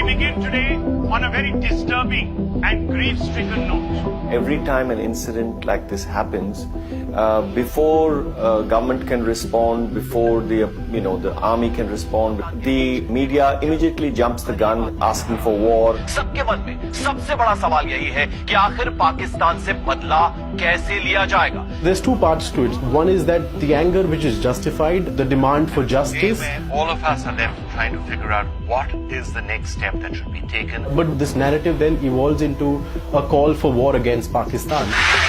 begin today on a very disturbing and grief-stricken note. Every time an incident like this happens, before government can respond, before the army can respond, the media immediately jumps the gun, asking for war. सबके मन में सबसे बड़ा सवाल यही है कि आखिर पाकिस्तान से बदला कैसे लिया जाएगा? There's two parts to it. One is that the anger which is justified, the demand for justice. All of us are left trying to figure out what is the next step that should be taken. But this narrative then evolves into a call for war against Pakistan.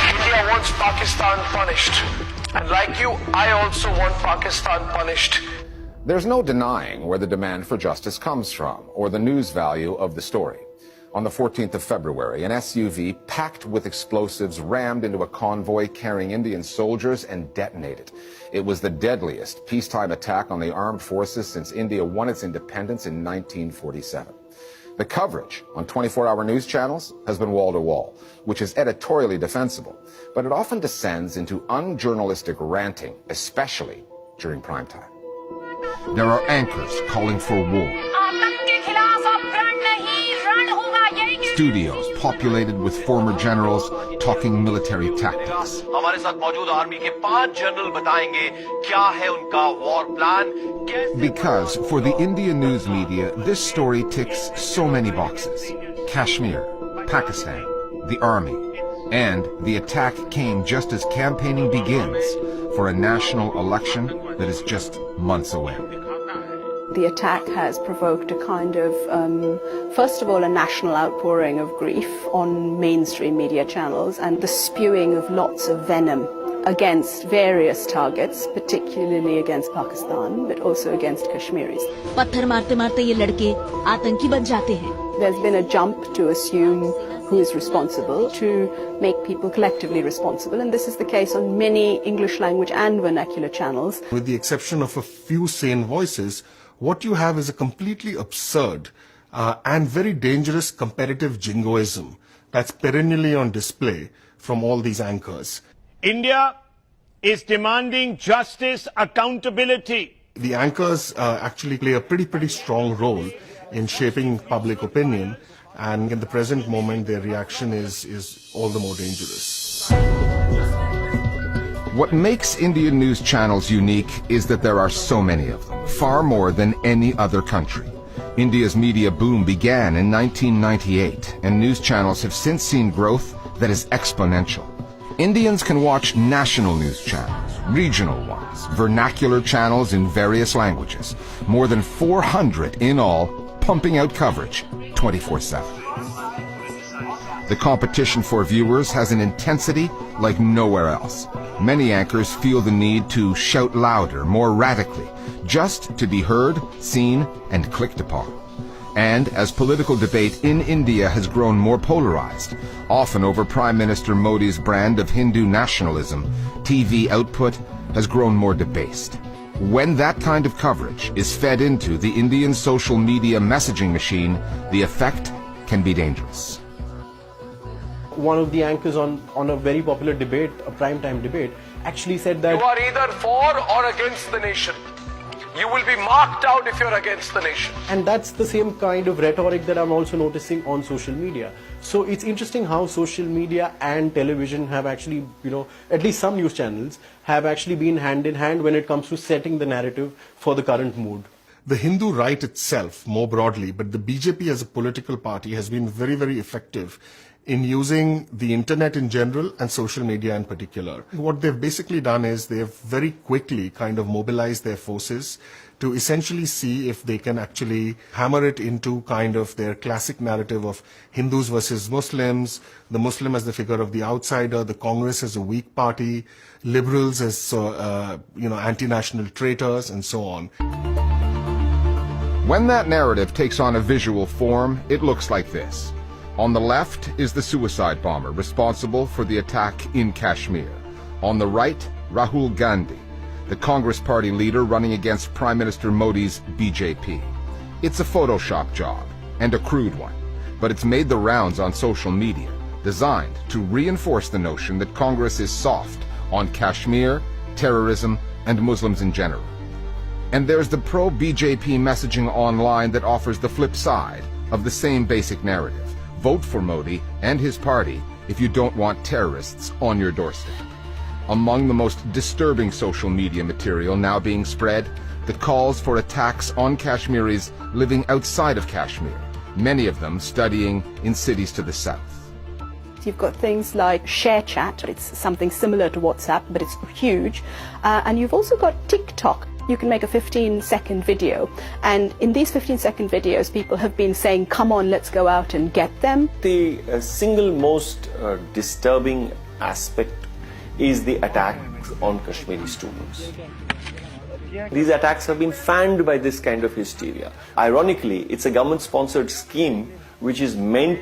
India wants Pakistan punished. And like you, I also want Pakistan punished. There's no denying where the demand for justice comes from or the news value of the story. On the 14th of February, an SUV packed with explosives rammed into a convoy carrying Indian soldiers and detonated. It was the deadliest peacetime attack on the armed forces since India won its independence in 1947. The coverage on 24-hour news channels has been wall-to-wall, which is editorially defensible, but it often descends into unjournalistic ranting, especially during prime time. There are anchors calling for war. Studios populated with former generals talking military tactics. हमारे साथ मौजूद army के 5 general बताएंगे क्या है उनका war plan. Because for the Indian news media, this story ticks so many boxes. Kashmir, Pakistan, the army, and the attack came just as campaigning begins for a national election that is just months away. The attack has provoked a kind of, first of all, a national outpouring of grief on mainstream media channels and the spewing of lots of venom against various targets, particularly against Pakistan, but also against Kashmiris. पत्थर मारते मारते ये लड़के आतंकी बन जाते हैं. There's been a jump to assume who is responsible, to make people collectively responsible, and this is the case on many English language and vernacular channels. With the exception of a few sane voices, what you have is a completely absurd and very dangerous competitive jingoism that's perennially on display from all these anchors. India is demanding justice, accountability. The anchors actually play a pretty strong role in shaping public opinion, and in the present moment their reaction is all the more dangerous. What makes Indian news channels unique is that there are so many of them, far more than any other country. India's media boom began in 1998, and news channels have since seen growth that is exponential. Indians can watch national news channels, regional ones, vernacular channels in various languages, more than 400 in all, pumping out coverage 24/7. The competition for viewers has an intensity like nowhere else. Many anchors feel the need to shout louder, more radically, just to be heard, seen, and clicked upon. And as political debate in India has grown more polarized, often over Prime Minister Modi's brand of Hindu nationalism, TV output has grown more debased. When that kind of coverage is fed into the Indian social media messaging machine, the effect can be dangerous. One of the anchors on a very popular debate, a primetime debate, actually said that you are either for or against the nation. You will be marked out if you're against the nation. And that's the same kind of rhetoric that I'm also noticing on social media. So it's interesting how social media and television have actually, at least some news channels have actually been hand in hand when it comes to setting the narrative for the current mood. The Hindu right itself, more broadly, but the BJP as a political party has been very effective in using the internet in general and social media in particular. What they've basically done is they've very quickly kind of mobilized their forces to essentially see if they can actually hammer it into kind of their classic narrative of Hindus versus Muslims, the Muslim as the figure of the outsider, the Congress as a weak party, liberals as anti-national traitors, and so on. When that narrative takes on a visual form, it looks like this. On the left is the suicide bomber responsible for the attack in Kashmir. On the right, Rahul Gandhi, the Congress party leader running against Prime Minister Modi's BJP. It's a Photoshop job, and a crude one, but it's made the rounds on social media, designed to reinforce the notion that Congress is soft on Kashmir, terrorism, and Muslims in general. And there's the pro-BJP messaging online that offers the flip side, of the same basic narrative. Vote for Modi and his party if you don't want terrorists on your doorstep. Among the most disturbing social media material now being spread, the calls for attacks on Kashmiris living outside of Kashmir, many of them studying in cities to the south. You've got things like ShareChat, it's something similar to WhatsApp, but it's huge. And you've also got TikTok. You can make a 15-second video. And in these 15-second videos, people have been saying, come on, let's go out and get them. The single most disturbing aspect is the attacks on Kashmiri students. These attacks have been fanned by this kind of hysteria. Ironically, it's a government-sponsored scheme which is meant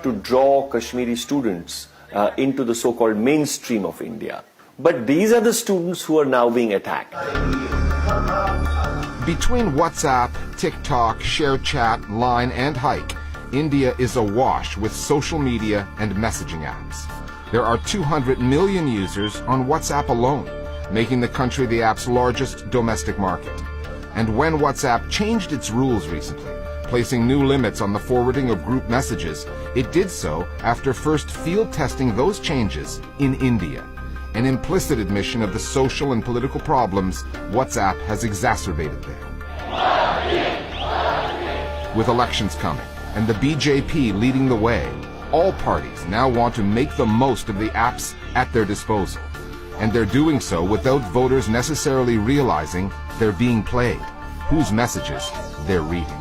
to draw Kashmiri students into the so-called mainstream of India. But these are the students who are now being attacked. Between WhatsApp, TikTok, ShareChat, Line, and Hike, India is awash with social media and messaging apps. There are 200 million users on WhatsApp alone, making the country the app's largest domestic market. And when WhatsApp changed its rules recently, placing new limits on the forwarding of group messages, it did so after first field testing those changes in India, an implicit admission of the social and political problems WhatsApp has exacerbated there. With elections coming and the BJP leading the way, all parties now want to make the most of the apps at their disposal. And they're doing so without voters necessarily realizing they're being played, whose messages they're reading.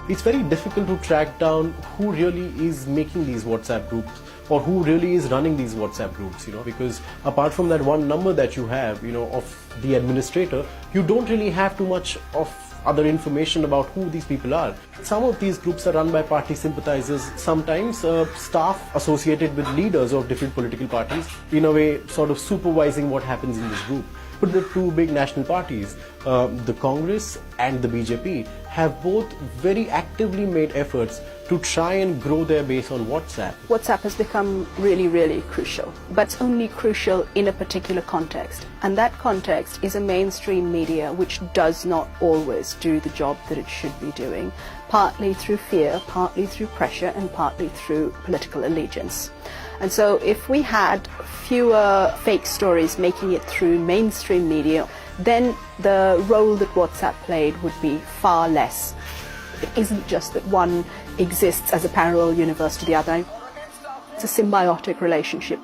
It's very difficult to track down who really is making these WhatsApp groups or who really is running these WhatsApp groups, because apart from that one number that you have, of the administrator, you don't really have too much of other information about who these people are. Some of these groups are run by party sympathizers, sometimes staff associated with leaders of different political parties, in a way sort of supervising what happens in this group. But the two big national parties, the Congress and the BJP, have both very actively made efforts to try and grow their base on WhatsApp. WhatsApp has become really, really crucial, but it's only crucial in a particular context. And that context is a mainstream media which does not always do the job that it should be doing, partly through fear, partly through pressure, and partly through political allegiance. And so if we had fewer fake stories making it through mainstream media, then the role that WhatsApp played would be far less. It isn't just that one exists as a parallel universe to the other. It's a symbiotic relationship.